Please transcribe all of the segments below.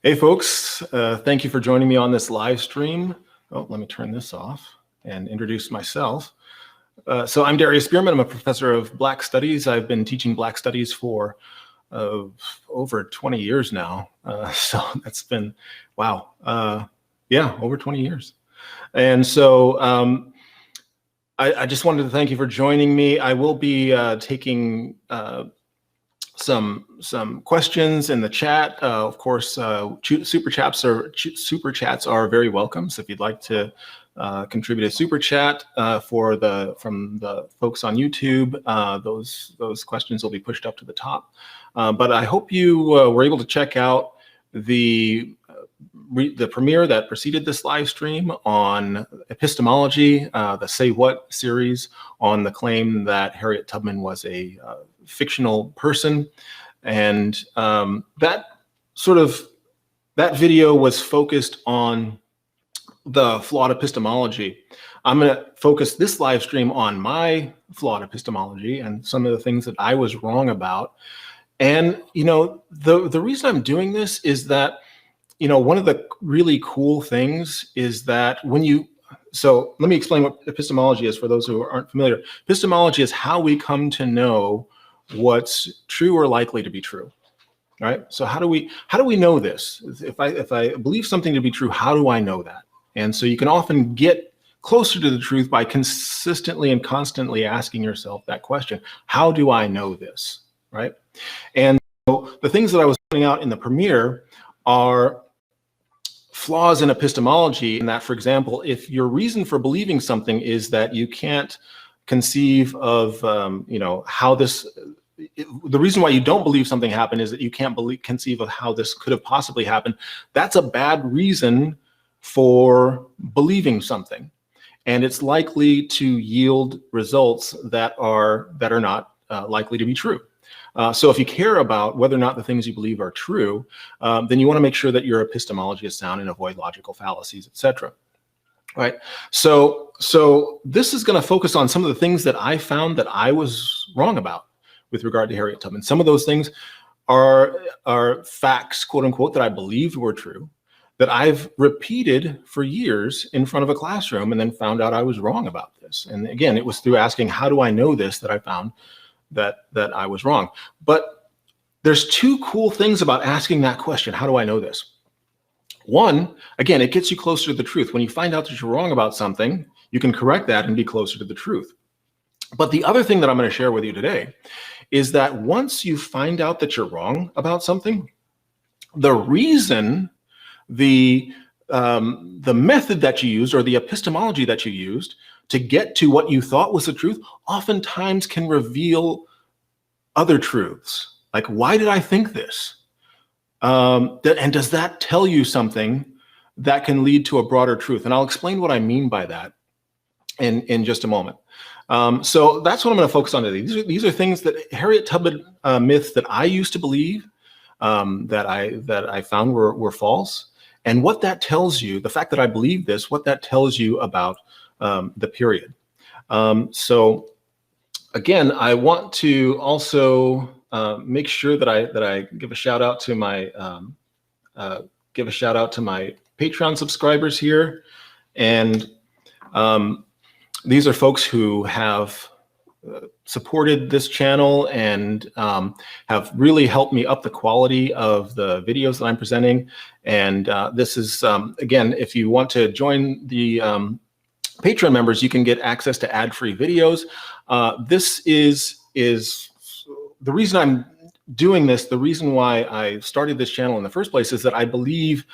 Hey folks, thank you for joining me on this live stream. Oh, let me turn this off and introduce myself. So I'm Darius Spearman. I'm a professor of Black Studies. I've been teaching Black Studies for over 20 years now. So that's been, wow. Yeah, over 20 years. And so I just wanted to thank you for joining me. I will be taking some questions in the chat. Of course, super chats are very welcome. So if you'd like to contribute a super chat from the folks on YouTube, those questions will be pushed up to the top. But I hope you were able to check out the premiere that preceded this live stream on epistemology, the Say What series on the claim that Harriet Tubman was a fictional person. And that video was focused on the flawed epistemology. I'm going to focus this live stream on my flawed epistemology and some of the things that I was wrong about. And, the reason I'm doing this is that, one of the really cool things is that so let me explain what epistemology is for those who aren't familiar. Epistemology is how we come to know what's true or likely to be true, right? So how do we know this? If I believe something to be true, how do I know that? And so you can often get closer to the truth by consistently and constantly asking yourself that question: how do I know this, right? And so the things that I was pointing out in the premiere are flaws in epistemology, in that, for example, if your reason for believing something is that you can't conceive of, how this, the reason why you don't believe something happened is that you can't conceive of how this could have possibly happened, that's a bad reason for believing something. And it's likely to yield results that are not likely to be true. So if you care about whether or not the things you believe are true, then you want to make sure that your epistemology is sound and avoid logical fallacies, etc. Right. So this is going to focus on some of the things that I found that I was wrong about with regard to Harriet Tubman. Some of those things are facts, quote unquote, that I believed were true, that I've repeated for years in front of a classroom, and then found out I was wrong about this. And again, it was through asking, how do I know this, that I found that I was wrong. But there's two cool things about asking that question: how do I know this? One, again, it gets you closer to the truth. When you find out that you're wrong about something, you can correct that and be closer to the truth. But the other thing that I'm going to share with you today is that once you find out that you're wrong about something, the reason, the method that you used, or the epistemology that you used to get to what you thought was the truth, oftentimes can reveal other truths. Like, why did I think this? And does that tell you something that can lead to a broader truth? And I'll explain what I mean by that in just a moment. So that's what I'm going to focus on today. These are things that Harriet Tubman myths that I used to believe, that I found were false, and what that tells you, the fact that I believe this, what that tells you about the period. So again, I want to also make sure that I give a shout out to my Patreon subscribers here, and these are folks who have supported this channel and have really helped me up the quality of the videos that I'm presenting. And this is, again, if you want to join the Patreon members, you can get access to ad-free videos. This is the reason I'm doing this. The reason why I started this channel in the first place is that I believe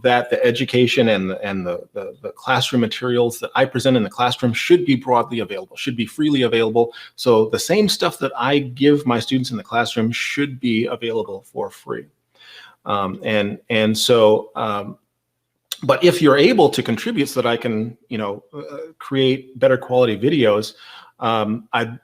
that the education and the classroom materials that I present in the classroom should be broadly available, should be freely available. So the same stuff that I give my students in the classroom should be available for free. But if you're able to contribute so that I can, create better quality videos, I'd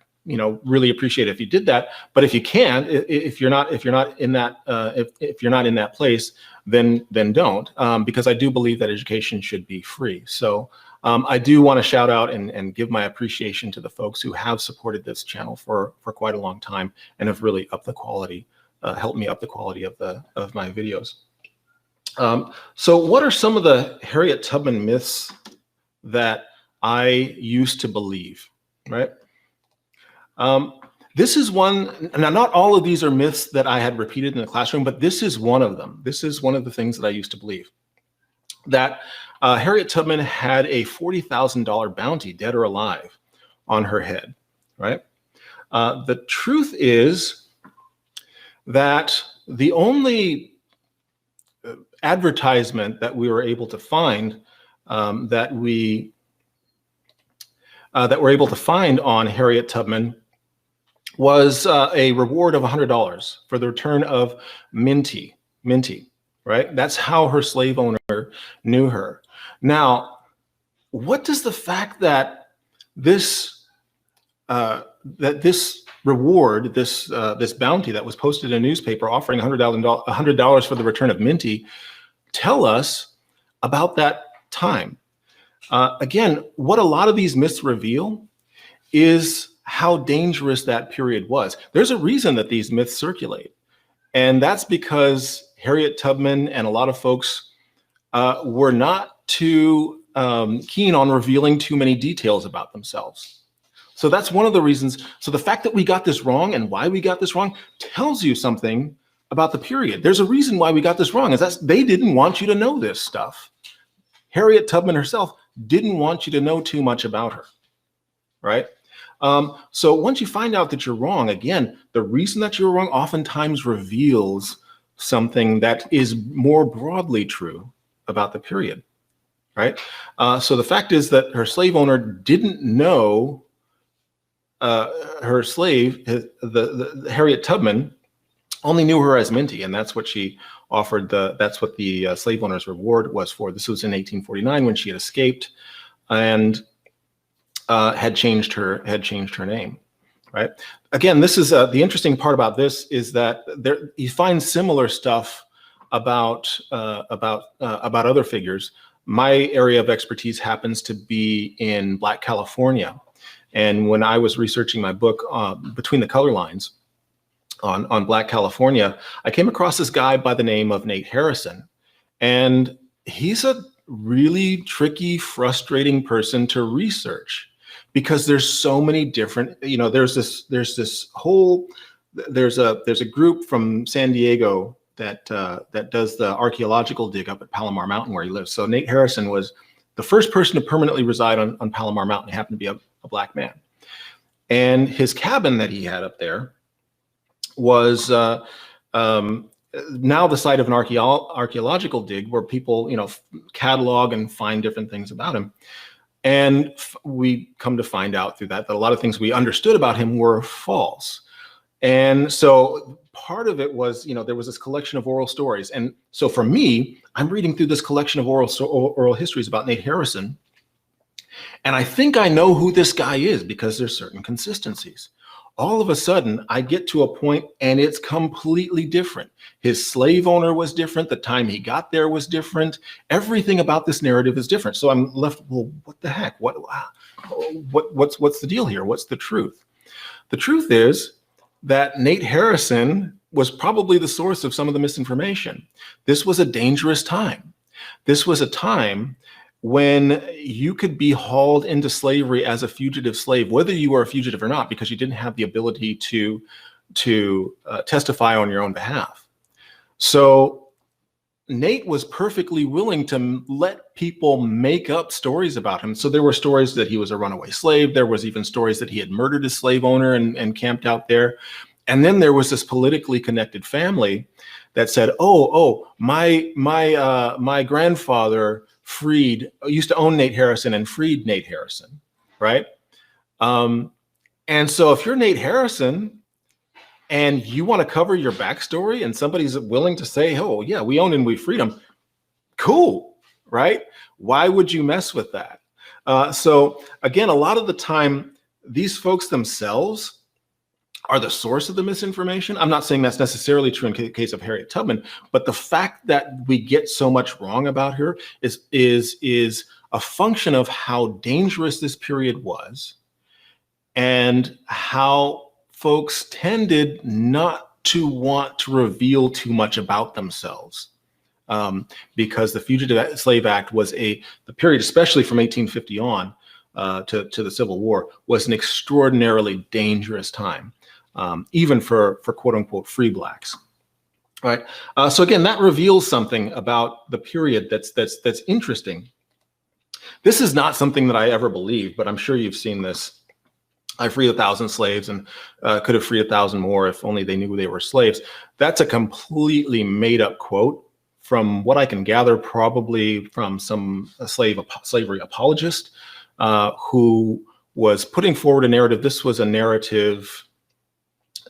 really appreciate it if you did that. But if you can't, if you're not in that place, then don't, because I do believe that education should be free. So I do want to shout out and give my appreciation to the folks who have supported this channel for quite a long time and have really upped the quality, helped me up the quality of my videos. So what are some of the Harriet Tubman myths that I used to believe, right? This is one, now not all of these are myths that I had repeated in the classroom, but this is one of them. This is one of the things that I used to believe, that Harriet Tubman had a $40,000 bounty, dead or alive, on her head, right? The truth is that the only advertisement that we were able to find that we're able to find on Harriet Tubman was a reward of $100 for the return of Minty, right? That's how her slave owner knew her. Now, what does the fact that this reward, this bounty that was posted in a newspaper offering $100 for the return of Minty, tell us about that time? Again, what a lot of these myths reveal is how dangerous that period was. There's a reason that these myths circulate, and that's because Harriet Tubman and a lot of folks were not too keen on revealing too many details about themselves. So that's one of the reasons. So the fact that we got this wrong and why we got this wrong tells you something about the period. There's a reason why we got this wrong, is that they didn't want you to know this stuff. Harriet Tubman herself didn't want you to know too much about her, right? So once you find out that you're wrong, again, the reason that you're wrong oftentimes reveals something that is more broadly true about the period, right? So the fact is that her slave owner didn't know her slave, the Harriet Tubman, only knew her as Minty, and that's what she offered. That's what the slave owner's reward was for. This was in 1849 when she had escaped and had changed her name, right? Again, this is the interesting part about this is that you find similar stuff about other figures. My area of expertise happens to be in Black California. And when I was researching my book, Between the Color Lines, on Black California, I came across this guy by the name of Nate Harrison. And he's a really tricky, frustrating person to research because there's so many different, there's a group from San Diego that does the archaeological dig up at Palomar Mountain where he lives. So Nate Harrison was the first person to permanently reside on Palomar Mountain. He happened to be a Black man. And his cabin that he had up there was now the site of an archaeological dig where people, catalog and find different things about him. And we come to find out through that a lot of things we understood about him were false. And so part of it was, there was this collection of oral stories. And so for me, I'm reading through this collection of oral histories about Nate Harrison. And I think I know who this guy is because there's certain consistencies. All of a sudden, I get to a point and it's completely different. His slave owner was different. The time he got there was different. Everything about this narrative is different. So I'm left, well, what the heck? What's the deal here? What's the truth? The truth is that Nate Harrison was probably the source of some of the misinformation. This was a dangerous time. This was a time when you could be hauled into slavery as a fugitive slave, whether you were a fugitive or not, because you didn't have the ability to testify on your own behalf. So Nate was perfectly willing to let people make up stories about him. So there were stories that he was a runaway slave. There was even stories that he had murdered his slave owner and camped out there. And then there was this politically connected family that said, my grandfather used to own Nate Harrison and freed Nate Harrison, right? And so if you're Nate Harrison and you want to cover your backstory and somebody's willing to say, oh yeah, we owned and we freed him, cool, right? Why would you mess with that? So again, a lot of the time, these folks themselves are the source of the misinformation. I'm not saying that's necessarily true in the case of Harriet Tubman, but the fact that we get so much wrong about her is a function of how dangerous this period was and how folks tended not to want to reveal too much about themselves because the Fugitive Slave Act was the period, especially from 1850 on to the Civil War, was an extraordinarily dangerous time, even for quote unquote free blacks. Right. So again, that reveals something about the period that's interesting. This is not something that I ever believed, but I'm sure you've seen this. I freed 1,000 slaves and could have freed 1,000 more if only they knew they were slaves. That's a completely made up quote from what I can gather, probably from some slavery apologist who was putting forward a narrative. This was a narrative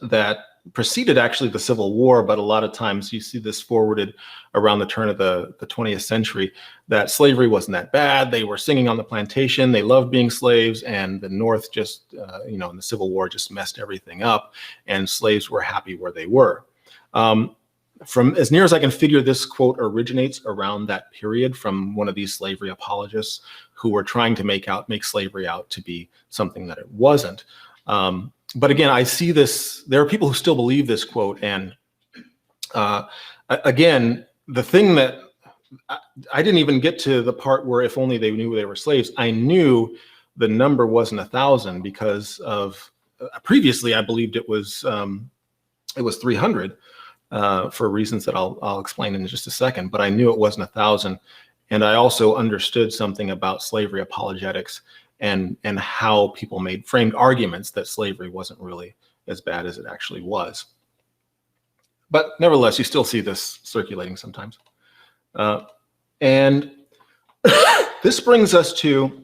that preceded actually the Civil War, but a lot of times you see this forwarded around the turn of the 20th century, that slavery wasn't that bad. They were singing on the plantation. They loved being slaves, and the North just, in the Civil War just messed everything up, and slaves were happy where they were. From as near as I can figure, this quote originates around that period from one of these slavery apologists who were trying to make slavery out to be something that it wasn't. But again, I see this, there are people who still believe this quote. And again, the thing that I didn't even get to the part where if only they knew they were slaves. I knew the number wasn't 1,000 because of previously I believed it was 300 for reasons that I'll explain in just a second. But I knew it wasn't 1,000, and I also understood something about slavery apologetics and how people framed arguments that slavery wasn't really as bad as it actually was. But nevertheless, you still see this circulating sometimes. And this brings us to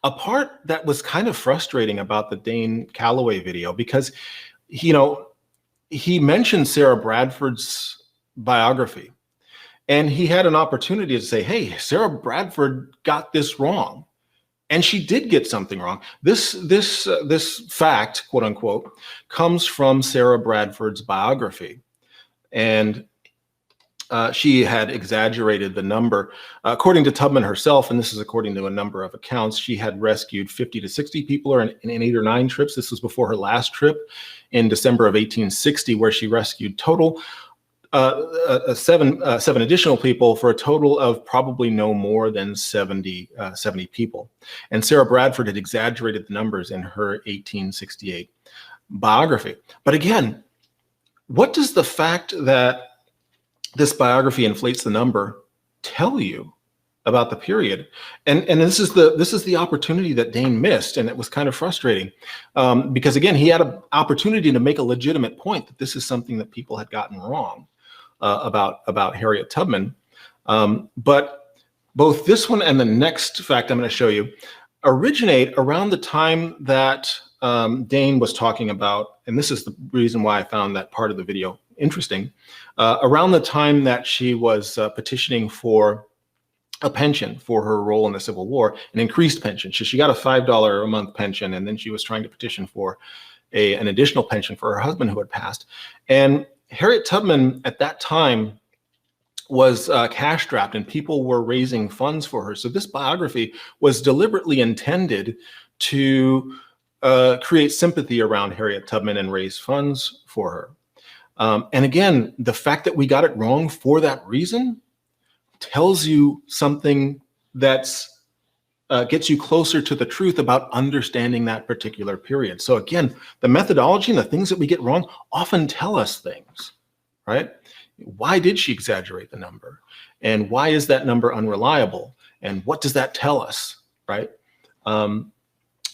a part that was kind of frustrating about the Dane Calloway video, because, he mentioned Sarah Bradford's biography, and he had an opportunity to say, hey, Sarah Bradford got this wrong. And she did get something wrong. This fact, quote unquote, comes from Sarah Bradford's biography. And she had exaggerated the number. According to Tubman herself, and this is according to a number of accounts, she had rescued 50 to 60 people in 8 or 9 trips. This was before her last trip in December of 1860, where she rescued total seven additional people for a total of probably no more than 70 people. And Sarah Bradford had exaggerated the numbers in her 1868 biography. But again, what does the fact that this biography inflates the number tell you about the period? And this is the opportunity that Dane missed, and it was kind of frustrating because again, he had an opportunity to make a legitimate point that this is something that people had gotten wrong about Harriet Tubman. But both this one and the next fact I'm going to show you originate around the time that Dane was talking about, and this is the reason why I found that part of the video interesting, around the time that she was petitioning for a pension for her role in the Civil War, an increased pension. She got a $5 a month pension, and then she was trying to petition for an additional pension for her husband who had passed. And Harriet Tubman at that time was cash strapped, and people were raising funds for her. So this biography was deliberately intended to create sympathy around Harriet Tubman and raise funds for her. And again, the fact that we got it wrong for that reason tells you something that's gets you closer to the truth about understanding that particular period. So again, the methodology and the things that we get wrong often tell us things, right? Why did she exaggerate the number? And why is that number unreliable? And what does that tell us, right?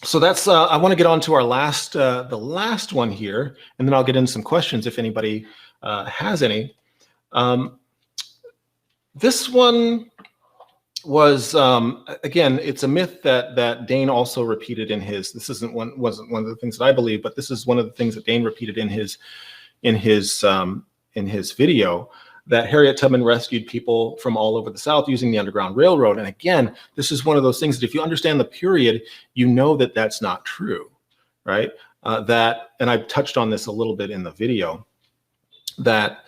So that's, I want to get on to our the last one here, and then I'll get into some questions if anybody has any. This one was, again, it's a myth that Dane also repeated in his, wasn't one of the things that I believe, but this is one of the things that Dane repeated in his video, that Harriet Tubman rescued people from all over the South using the Underground Railroad. And again, this is one of those things that if you understand the period, you know that that's not true, right? And I've touched on this a little bit in the video, that,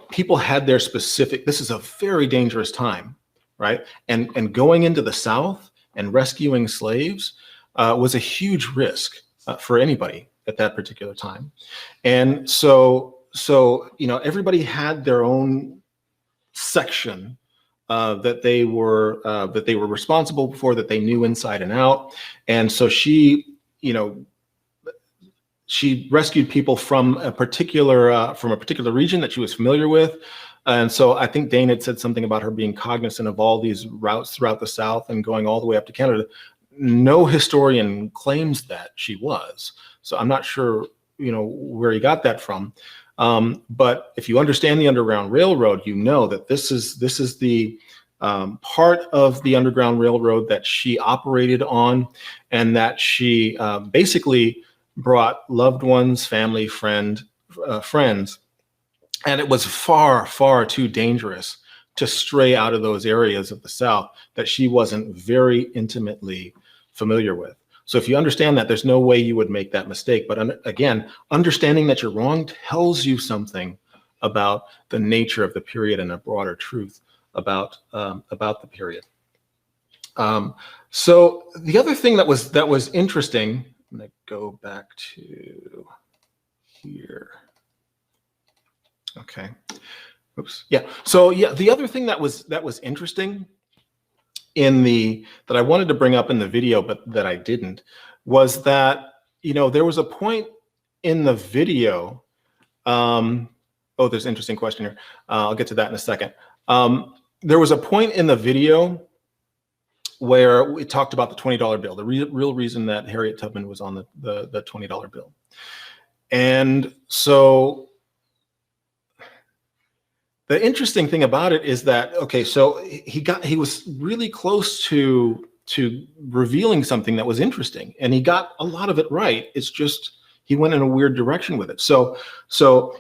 people had their specific, this is a very dangerous time, right? And going into the South and rescuing slaves was a huge risk for anybody at that particular time. And so everybody had their own section that they were responsible for, that they knew inside and out. And so she, she rescued people from a particular region that she was familiar with. And so I think Dane had said something about her being cognizant of all these routes throughout the South and going all the way up to Canada. No historian claims that she was. So I'm not sure, where he got that from. But if you understand the Underground Railroad, you know that this is the part of the Underground Railroad that she operated on, and that she basically brought loved ones, family, friends, and it was far, far too dangerous to stray out of those areas of the South that she wasn't very intimately familiar with. So if you understand that, there's no way you would make that mistake. But again, understanding that you're wrong tells you something about the nature of the period and a broader truth about the period. So the other thing that was interesting, I'm going to go back to here. Okay. Oops. Yeah. So yeah, the other thing that was interesting that I wanted to bring up in the video, but that I didn't, was that, there was a point in the video. There's an interesting question here. I'll get to that in a second. There was a point in the video where we talked about the $20 bill, the real reason that Harriet Tubman was on the $20 bill. And so the interesting thing about it is that, okay, so he was really close to revealing something that was interesting, and he got a lot of it right. It's just he went in a weird direction with it. So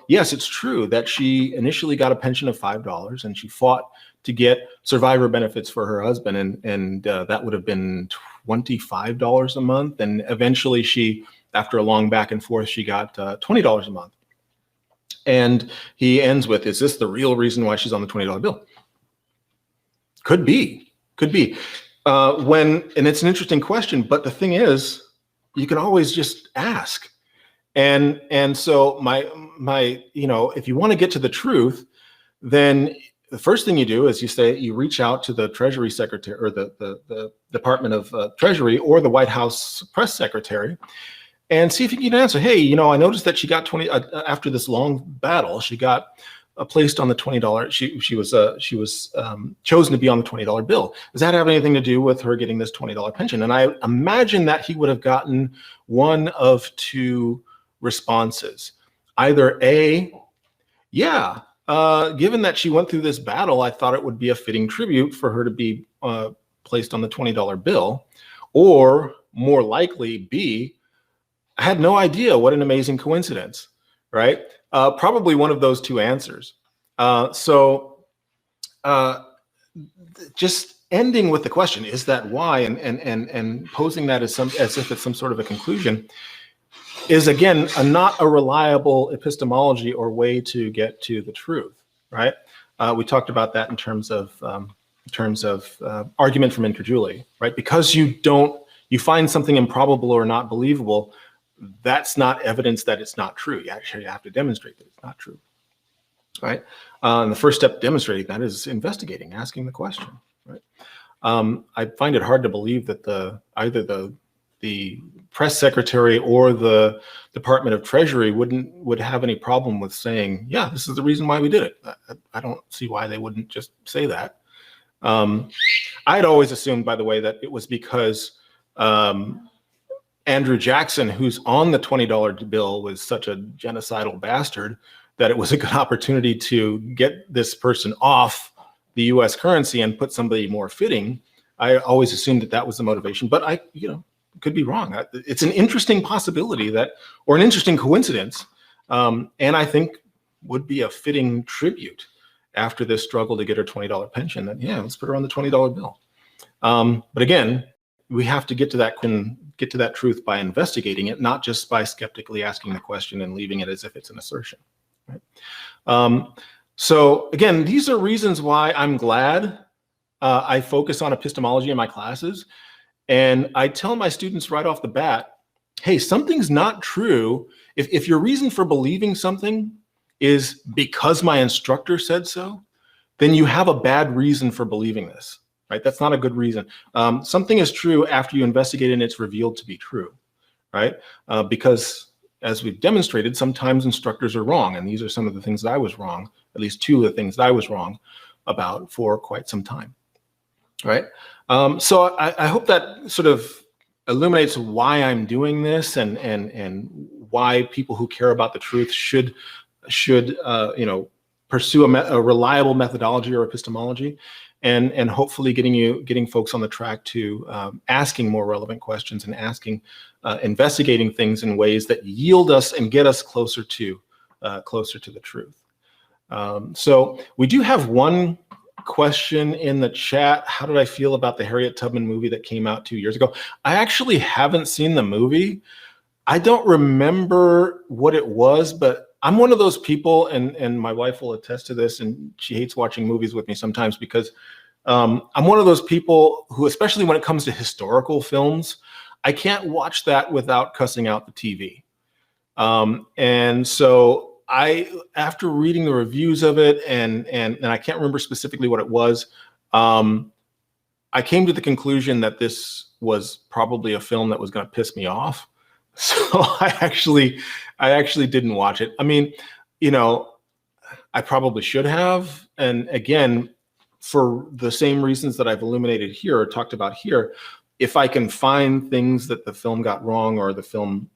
yes, it's true that she initially got a pension of $5, and she fought to get survivor benefits for her husband, and that would have been $25 a month, and eventually she, after a long back and forth, she got $20 a month. And he ends with, is this the real reason why she's on the $20 bill? Could be. And it's an interesting question, but the thing is, you can always just ask. And so my if you want to get to the truth, then the first thing you do is you reach out to the Treasury Secretary, or the Department of Treasury, or the White House press secretary, and see if you can answer. Hey, I noticed that she got 20 after this long battle. She got placed on the $20. She was chosen to be on the $20 bill. Does that have anything to do with her getting this $20 pension? And I imagine that he would have gotten one of two responses. Either A, yeah, given that she went through this battle, I thought it would be a fitting tribute for her to be placed on the $20 bill, or more likely B, I had no idea. What an amazing coincidence, right? Probably one of those two answers. Just ending with the question, is that why, and posing that as if it's some sort of a conclusion, is again not a reliable epistemology or way to get to the truth, right? We talked about that in terms of argument from incredulity, right? Because you find something improbable or not believable, that's not evidence that it's not true. You actually have to demonstrate that it's not true, right? And the first step demonstrating that is investigating, asking the question, right? I find it hard to believe that either the press secretary or the Department of Treasury would have any problem with saying, yeah, this is the reason why we did it. I don't see why they wouldn't just say that. I'd always assumed, by the way, that it was because Andrew Jackson, who's on the $20 bill, was such a genocidal bastard that it was a good opportunity to get this person off the U.S. currency and put somebody more fitting. I always assumed that was the motivation, but I could be wrong. It's an interesting possibility or an interesting coincidence, and I think would be a fitting tribute after this struggle to get her $20 pension. That, yeah, let's put her on the $20 bill. But again, we have to get to that truth by investigating it, not just by skeptically asking the question and leaving it as if it's an assertion. Right? So again, these are reasons why I'm glad I focus on epistemology in my classes. And I tell my students right off the bat, hey, something's not true. If your reason for believing something is because my instructor said so, then you have a bad reason for believing this, right? That's not a good reason. Something is true after you investigate and it's revealed to be true, right? Because as we've demonstrated, sometimes instructors are wrong. And these are some of the things that I was wrong, at least two of the things that I was wrong about for quite some time, right? So I hope that sort of illuminates why I'm doing this and why people who care about the truth should pursue a reliable methodology or epistemology, and hopefully getting folks on the track to asking more relevant questions and investigating things in ways that yield us and get us closer to the truth. So we do have one question in the chat. How did I feel about the Harriet Tubman movie that came out 2 years ago? I actually haven't seen the movie. I don't remember what it was, but I'm one of those people, and my wife will attest to this, and she hates watching movies with me sometimes because I'm one of those people who, especially when it comes to historical films, I can't watch that without cussing out the TV. And so after reading the reviews of it, and I can't remember specifically what it was, I came to the conclusion that this was probably a film that was going to piss me off. So I actually didn't watch it. I mean, I probably should have. And again, for the same reasons that I've illuminated here or talked about here, if I can find things that the film got wrong or the film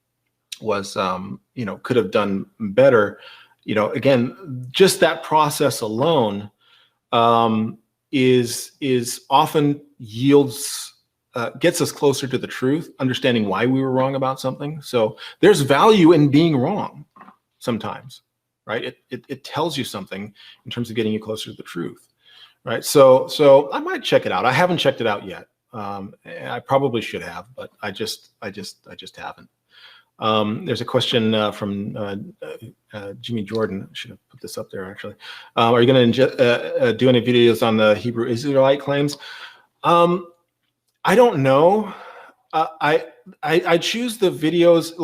was, could have done better, again, just that process alone is often gets us closer to the truth, understanding why we were wrong about something. So there's value in being wrong sometimes, right? It tells you something in terms of getting you closer to the truth, right? So I might check it out. I haven't checked it out yet. I probably should have, but I just haven't. There's a question from Jimmy Jordan. I should have put this up there actually. Are you going to do any videos on the Hebrew Israelite claims? I don't know. I choose the videos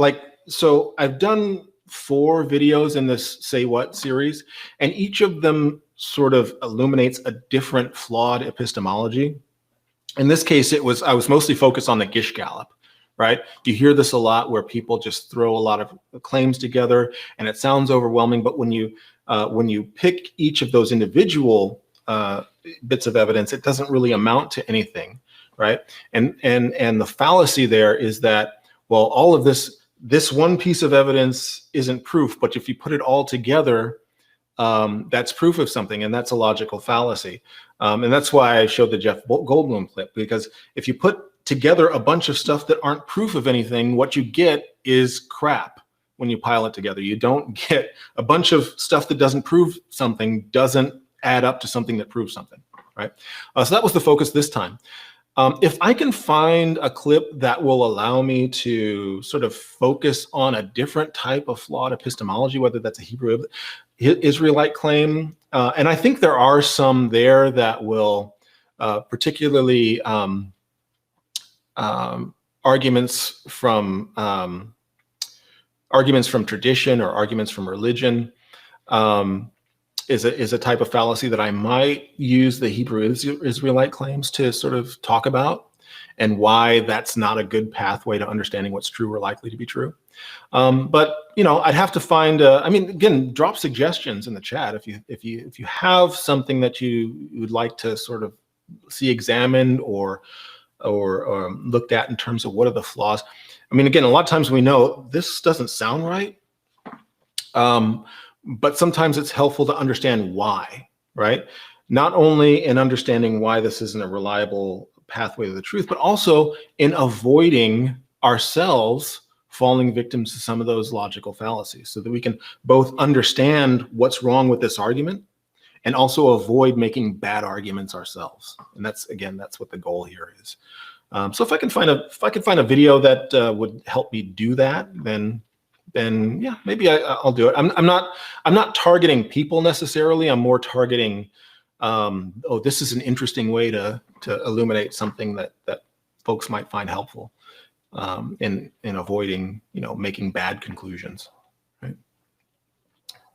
so I've done 4 videos in this Say What series, and each of them sort of illuminates a different flawed epistemology. In this case, I was mostly focused on the Gish Gallop, right? You hear this a lot where people just throw a lot of claims together and it sounds overwhelming, but when you pick each of those individual bits of evidence, it doesn't really amount to anything. Right. And the fallacy there is that, well, all of this one piece of evidence isn't proof, but if you put it all together, that's proof of something. And that's a logical fallacy. And that's why I showed the Jeff Goldblum clip, because if you put together a bunch of stuff that aren't proof of anything, what you get is crap when you pile it together. You don't get a bunch of stuff that doesn't prove something, doesn't add up to something that proves something. Right. So that was the focus this time. If I can find a clip that will allow me to sort of focus on a different type of flawed epistemology, whether that's a Hebrew Israelite claim, and I think there are some there that will particularly arguments from tradition or arguments from religion, is a type of fallacy that I might use the Hebrew Israelite claims to sort of talk about, and why that's not a good pathway to understanding what's true or likely to be true. But I'd have to find. Again, drop suggestions in the chat if you have something that you would like to sort of see examined or looked at in terms of what are the flaws. I mean, again, a lot of times we know this doesn't sound right. But sometimes it's helpful to understand why, right? Not only in understanding why this isn't a reliable pathway to the truth, but also in avoiding ourselves falling victims to some of those logical fallacies, so that we can both understand what's wrong with this argument and also avoid making bad arguments ourselves. And that's what the goal here is. So if I can find a video that would help me do that, then yeah, maybe I'll do it. I'm not targeting people necessarily. I'm more targeting, this is an interesting way to illuminate something that folks might find helpful in avoiding making bad conclusions. Right?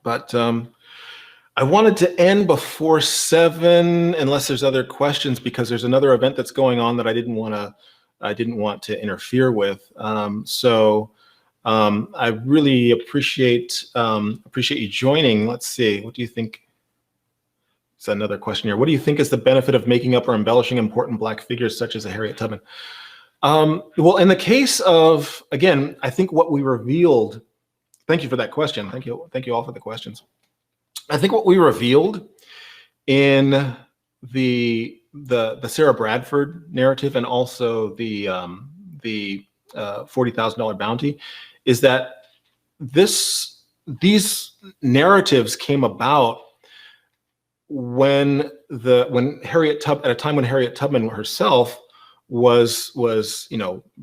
But I wanted to end before 7, unless there's other questions, because there's another event that's going on that I didn't want to interfere with. I really appreciate you joining. Let's see, what do you think? It's another question here. What do you think is the benefit of making up or embellishing important Black figures such as a Harriet Tubman? Well, in the case of, again, I think what we revealed. Thank you for that question. Thank you all for the questions. I think what we revealed in the Sarah Bradford narrative, and also the $40,000 bounty, is that these narratives came about when Harriet Tubman, at a time when Harriet Tubman herself was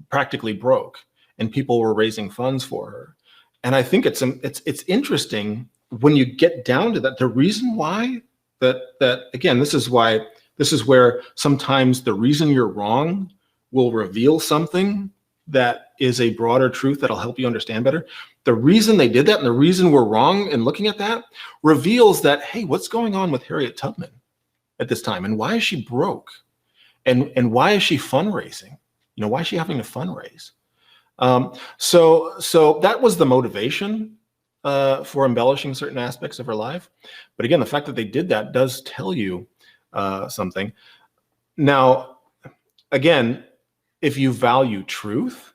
practically broke, and people were raising funds for her. And I think it's interesting when you get down to that. The reason why that again, this is where sometimes the reason you're wrong will reveal something that is a broader truth that'll help you understand better. The reason they did that, and the reason we're wrong in looking at that, reveals that, hey, what's going on with Harriet Tubman at this time, and why is she broke, and why is she fundraising? Why is she having to fundraise? So that was the motivation for embellishing certain aspects of her life. But again, the fact that they did that does tell you something. Now, again, if you value truth,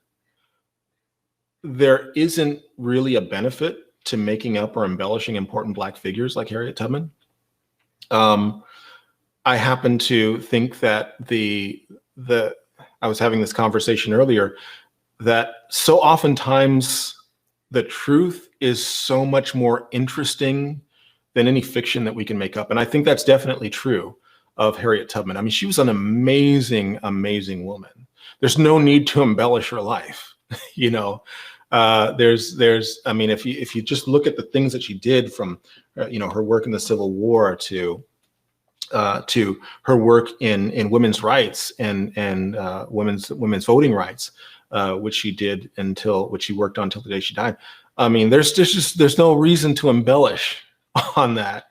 there isn't really a benefit to making up or embellishing important Black figures like Harriet Tubman. I happen to think that I was having this conversation earlier, that so oftentimes the truth is so much more interesting than any fiction that we can make up. And I think that's definitely true of Harriet Tubman. I mean, she was an amazing, amazing woman. There's no need to embellish her life. I mean, if you just look at the things that she did, from her work in the Civil War to her work in women's rights and women's voting rights, which she worked on until the day she died. I mean, there's no reason to embellish on that.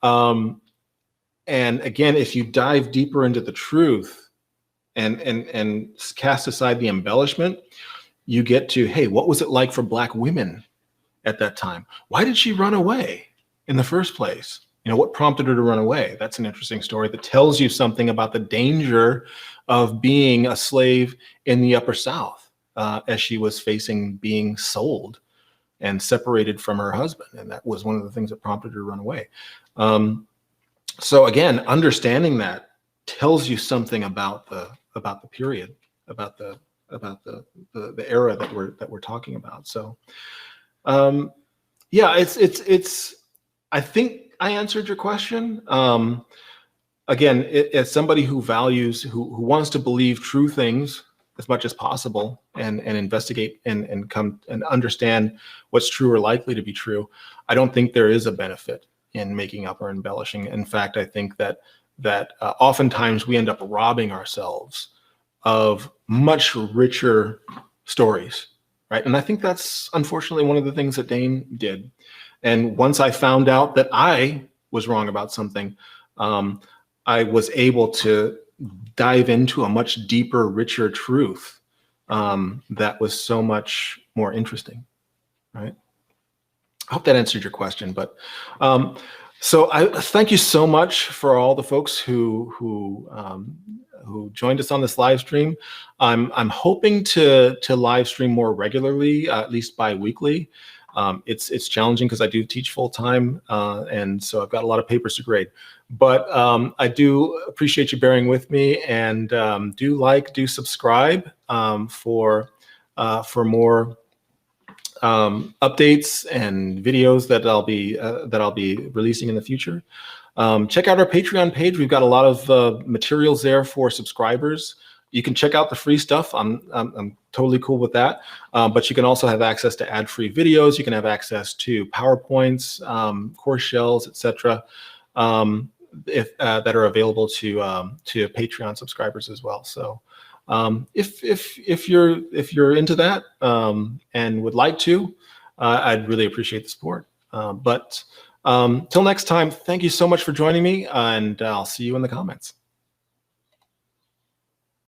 And again, if you dive deeper into the truth and cast aside the embellishment, you get to, hey, what was it like for Black women at that time? Why did she run away in the first place? What prompted her to run away? That's an interesting story that tells you something about the danger of being a slave in the Upper South, as she was facing being sold and separated from her husband. And that was one of the things that prompted her to run away. So again, understanding that tells you something about the period, about the era that we're talking about. So yeah, it's I think I answered your question. Again, as somebody who wants to believe true things as much as possible, and investigate and come and understand what's true or likely to be true, I don't think there is a benefit in making up or embellishing. In fact, I think that oftentimes we end up robbing ourselves of much richer stories, right? And I think that's unfortunately one of the things that Dane did. And once I found out that I was wrong about something, I was able to dive into a much deeper, richer truth that was so much more interesting, right? I hope that answered your question. But so I thank you so much for all the folks who joined us on this live stream. I'm hoping to live stream more regularly, at least bi-weekly. It's challenging because I do teach full time, and so I've got a lot of papers to grade. But I do appreciate you bearing with me, and do subscribe for more updates and videos that I'll be releasing in the future. Check out our Patreon page. We've got a lot of materials there for subscribers. You can check out the free stuff. I'm totally cool with that. But you can also have access to ad-free videos. You can have access to PowerPoints, course shells, etc. That are available to Patreon subscribers as well. So if you're into that and would like to, I'd really appreciate the support. But Till next time, thank you so much for joining me, and I'll see you in the comments.